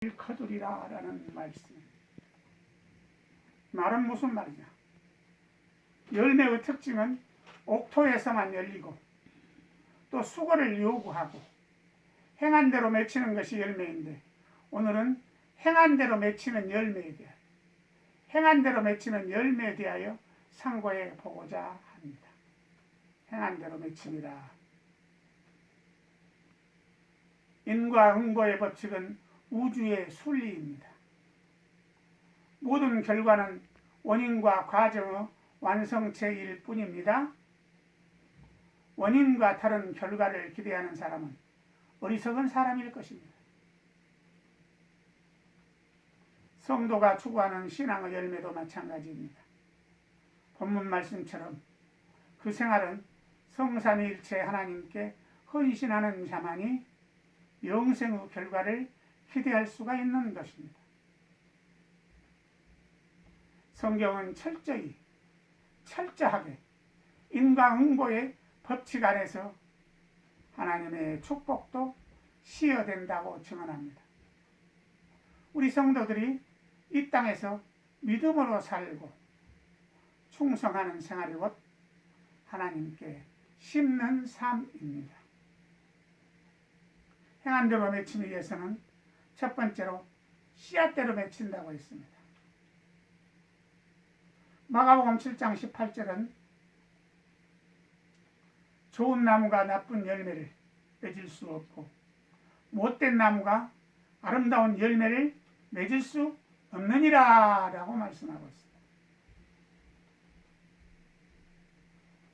거두리라 라는 말씀. 말은 무슨 말이냐? 열매의 특징은 옥토에서만 열리고 또 수고를 요구하고 행한 대로 맺히는 것이 열매인데, 오늘은 행한 대로 맺히는 열매에 대하여, 행한 대로 맺히는 열매에 대하여 상고해 보고자 합니다. 행한 대로 맺히니라. 인과응보의 법칙은 우주의 순리입니다. 모든 결과는 원인과 과정의 완성체일 뿐입니다. 원인과 다른 결과를 기대하는 사람은 어리석은 사람일 것입니다. 성도가 추구하는 신앙의 열매도 마찬가지입니다. 본문 말씀처럼 그 생활은 성삼위일체 하나님께 헌신하는 자만이 영생의 결과를 기대할 수가 있는 것입니다. 성경은 철저하게 인과응보의 법칙 안에서 하나님의 축복도 시여된다고 증언합니다. 우리 성도들이 이 땅에서 믿음으로 살고 충성하는 생활이 곧 하나님께 심는 삶입니다. 행한 대로 맺히기 위해서는 첫 번째로 씨앗대로 맺힌다고 했습니다. 마가복음 7장 18절은 좋은 나무가 나쁜 열매를 맺을 수 없고 못된 나무가 아름다운 열매를 맺을 수 없느니라 라고 말씀하고 있습니다.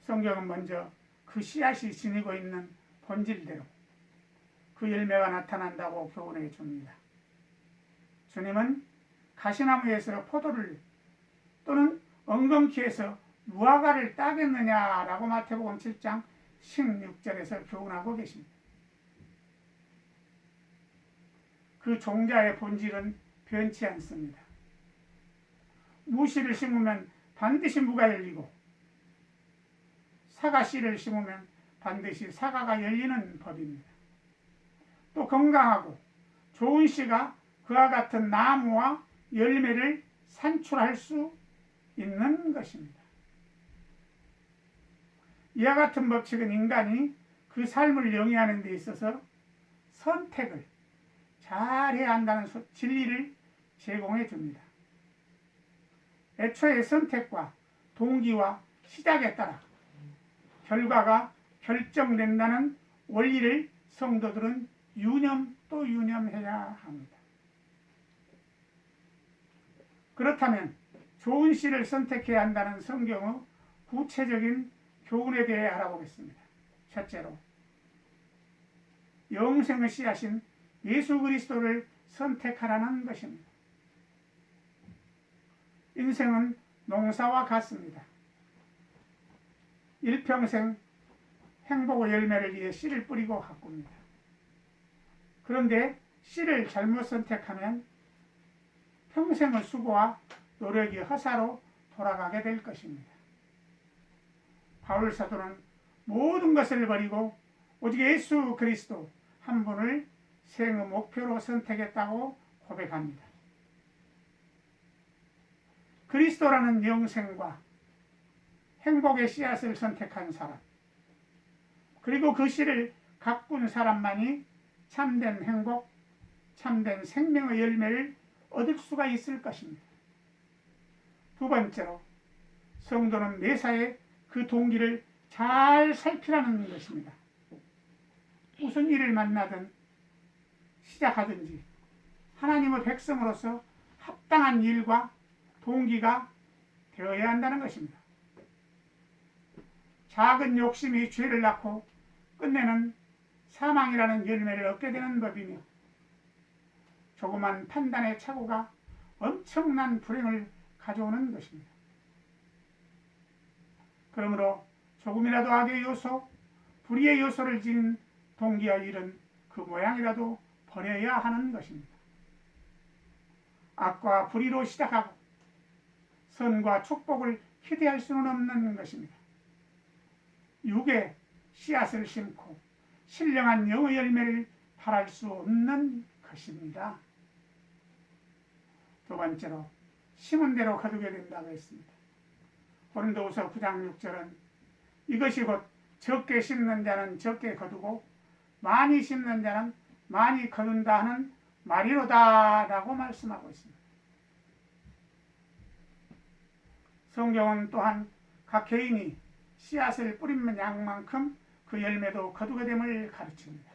성경은 먼저 그 씨앗이 지니고 있는 본질대로 그 열매가 나타난다고 교훈해 줍니다. 주님은 가시나무에서 포도를 또는 엉겅퀴에서 무화과를 따겠느냐라고 마태복음 7장 16절에서 교훈하고 계십니다. 그 종자의 본질은 변치 않습니다. 무씨를 심으면 반드시 무가 열리고 사과씨를 심으면 반드시 사과가 열리는 법입니다. 또 건강하고 좋은 씨가 그와 같은 나무와 열매를 산출할 수 있는 것입니다. 이와 같은 법칙은 인간이 그 삶을 영위하는 데 있어서 선택을 잘해야 한다는 진리를 제공해 줍니다. 애초의 선택과 동기와 시작에 따라 결과가 결정된다는 원리를 성도들은 유념 또 유념해야 합니다. 그렇다면 좋은 씨를 선택해야 한다는 성경의 구체적인 교훈에 대해 알아보겠습니다. 첫째로, 영생의 씨앗인 예수 그리스도를 선택하라는 것입니다. 인생은 농사와 같습니다. 일평생 행복의 열매를 위해 씨를 뿌리고 가꿉니다. 그런데 씨를 잘못 선택하면 평생의 수고와 노력이 허사로 돌아가게 될 것입니다. 바울 사도는 모든 것을 버리고 오직 예수 그리스도 한 분을 생의 목표로 선택했다고 고백합니다. 그리스도라는 영생과 행복의 씨앗을 선택한 사람, 그리고 그 씨를 가꾼 사람만이 참된 행복, 참된 생명의 열매를 얻을 수가 있을 것입니다. 두 번째로, 성도는 매사에 그 동기를 잘 살피라는 것입니다. 무슨 일을 만나든 시작하든지 하나님의 백성으로서 합당한 일과 동기가 되어야 한다는 것입니다. 작은 욕심이 죄를 낳고 끝내는 사망이라는 열매를 얻게 되는 법이며, 조그만 판단의 착오가 엄청난 불행을 가져오는 것입니다. 그러므로 조금이라도 악의 요소, 불의의 요소를 지닌 동기와 일은 그 모양이라도 버려야 하는 것입니다. 악과 불의로 시작하고 선과 축복을 기대할 수는 없는 것입니다. 육에 씨앗을 심고 신령한 영의 열매를 발할 수 없는 것입니다. 두 번째로 심은 대로 거두게 된다고 했습니다. 고린도후서 9장 6절은 이것이 곧 적게 심는 자는 적게 거두고 많이 심는 자는 많이 거둔다 하는 말이로다 라고 말씀하고 있습니다. 성경은 또한 각 개인이 씨앗을 뿌리는 양만큼 그 열매도 거두게 됨을 가르칩니다.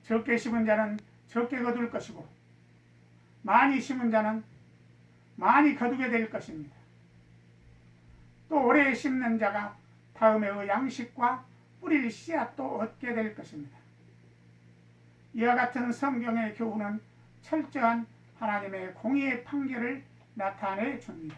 적게 심은 자는 적게 거둘 것이고 많이 심은 자는 많이 거두게 될 것입니다. 또 오래 심는 자가 다음에 양식과 뿌릴 씨앗도 얻게 될 것입니다. 이와 같은 성경의 교훈은 철저한 하나님의 공의의 판결을 나타내 줍니다.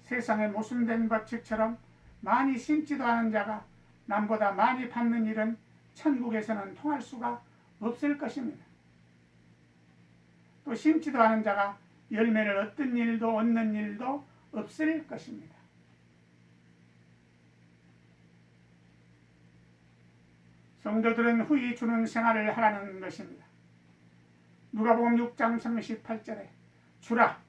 세상의 모순된 법칙처럼 많이 심지도 않은 자가 남보다 많이 받는 일은 천국에서는 통할 수가 없을 것입니다. 또 심지도 않은 자가 열매를 얻는 일도 없을 것입니다. 성도들은 후히 주는 생활을 하라는 것입니다. 누가복음 6장 38절에 주라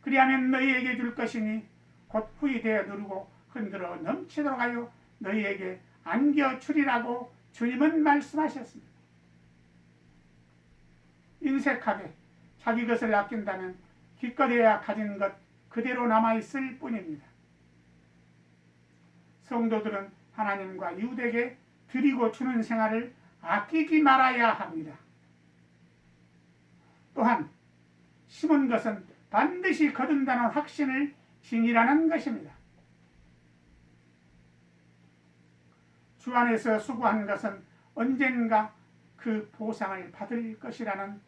그리하면 너희에게 줄 것이니 곧 후히 되어 누르고 흔들어 넘치도록 하여 너희에게 안겨주리라고 주님은 말씀하셨습니다. 인색하게 자기 것을 아낀다면 기껏해야 가진 것 그대로 남아있을 뿐입니다. 성도들은 하나님과 이웃에게 드리고 주는 생활을 아끼지 말아야 합니다. 또한 심은 것은 반드시 거둔다는 확신을 지니라는 것입니다. 주 안에서 수고한 것은 언젠가 그 보상을 받을 것이라는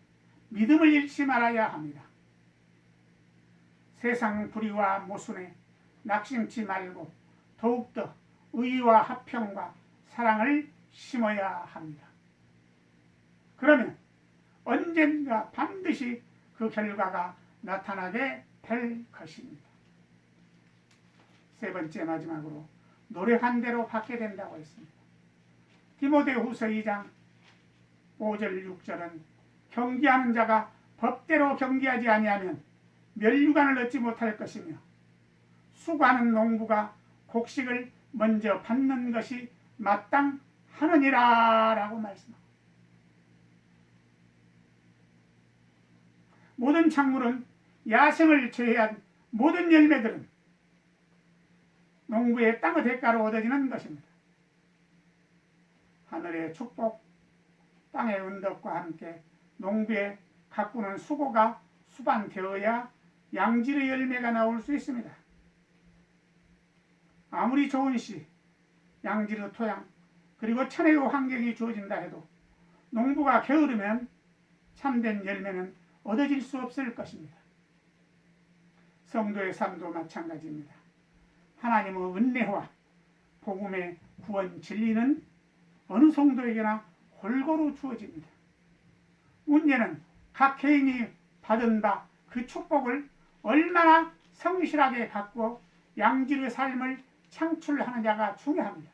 믿음을 잃지 말아야 합니다. 세상 불의와 모순에 낙심치 말고 더욱더 의와 화평과 사랑을 심어야 합니다. 그러면 언젠가 반드시 그 결과가 나타나게 될 것입니다. 세 번째 마지막으로 노력한 대로 받게 된다고 했습니다. 디모데후서 2장 5절 6절은 경기하는 자가 법대로 경기하지 아니하면 멸류관을 얻지 못할 것이며 수고하는 농부가 곡식을 먼저 받는 것이 마땅하느니라 라고 말씀합니다. 모든 작물은 야생을 제외한 모든 열매들은 농부의 땅의 대가로 얻어지는 것입니다. 하늘의 축복, 땅의 은덕과 함께 농부의 가꾸는 수고가 수반되어야 양질의 열매가 나올 수 있습니다. 아무리 좋은 씨, 양질의 토양, 그리고 천혜의 환경이 주어진다 해도 농부가 게으르면 참된 열매는 얻어질 수 없을 것입니다. 성도의 삶도 마찬가지입니다. 하나님의 은혜와 복음의 구원 진리는 어느 성도에게나 골고루 주어집니다. 문제는 각 개인이 받은 바 그 축복을 얼마나 성실하게 갖고 양질의 삶을 창출하느냐가 중요합니다.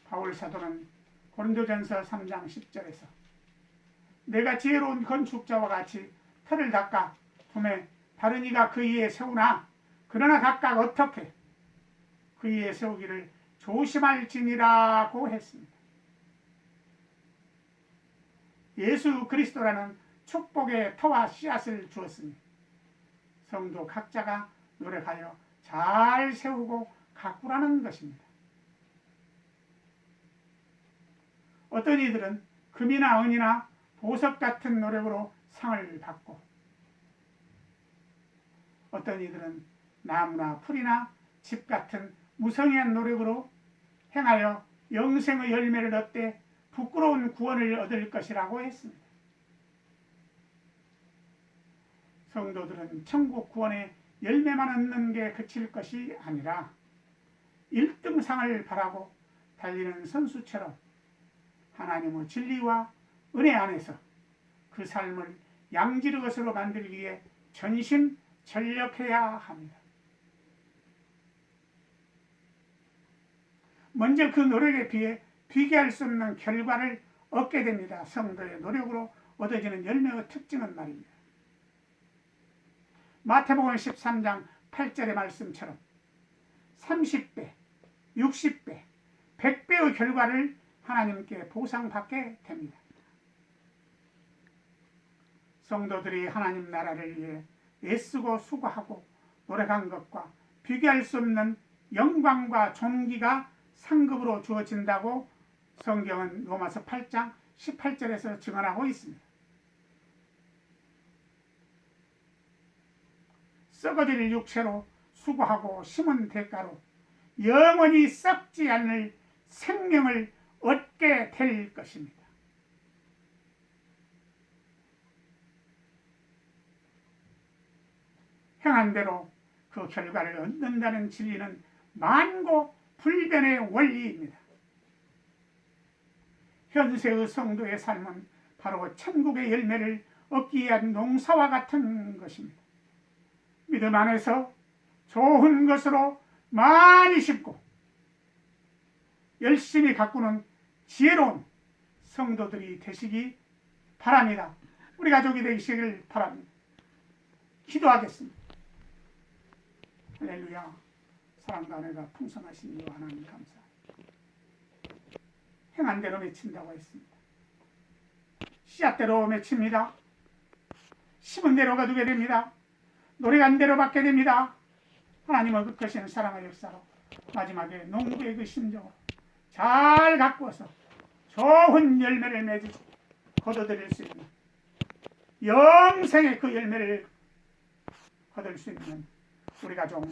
바울 사도는 고린도전서 3장 10절에서 내가 지혜로운 건축자와 같이 터를 닦아 품에 다른 이가 그 위에 세우나 그러나 각각 어떻게 그 위에 세우기를 조심할지니라고 했습니다. 예수 그리스도라는 축복의 터와 씨앗을 주었으니 성도 각자가 노력하여 잘 세우고 가꾸라는 것입니다. 어떤 이들은 금이나 은이나 보석 같은 노력으로 상을 받고 어떤 이들은 나무나 풀이나 집 같은 무성의한 노력으로 행하여 영생의 열매를 얻되 부끄러운 구원을 얻을 것이라고 했습니다. 성도들은 천국 구원의 열매만 얻는 게 그칠 것이 아니라 1등상을 바라고 달리는 선수처럼 하나님의 진리와 은혜 안에서 그 삶을 양질의 것으로 만들기 위해 전심전력해야 합니다. 먼저 그 노력에 비해 비교할 수 없는 결과를 얻게 됩니다. 성도의 노력으로 얻어지는 열매의 특징은 말입니다. 마태복음 13장 8절의 말씀처럼 30배, 60배, 100배의 결과를 하나님께 보상받게 됩니다. 성도들이 하나님 나라를 위해 애쓰고 수고하고 노력한 것과 비교할 수 없는 영광과 존귀가 상급으로 주어진다고 성경은 로마서 8장 18절에서 증언하고 있습니다. 썩어질 육체로 수고하고 심은 대가로 영원히 썩지 않을 생명을 얻게 될 것입니다. 행한 대로 그 결과를 얻는다는 진리는 만고 불변의 원리입니다. 현세의 성도의 삶은 바로 천국의 열매를 얻기 위한 농사와 같은 것입니다. 믿음 안에서 좋은 것으로 많이 심고 열심히 가꾸는 지혜로운 성도들이 되시기 바랍니다. 우리 가족이 되시길 바랍니다. 기도하겠습니다. 할렐루야. 사랑과 은혜가 풍성하신 이 하나님 감사합니다. 행한 대로 맺힌다고 했습니다. 씨앗대로 맺힙니다. 심은 대로 거두게 됩니다. 노력한 대로 받게 됩니다. 하나님은 그 크신 사랑의 역사로 마지막에 농부의 그 심정으로 잘 가꾸어서 좋은 열매를 맺으시고 거둬들일 수 있는 영생의 그 열매를 거둘 수 있는 우리 가족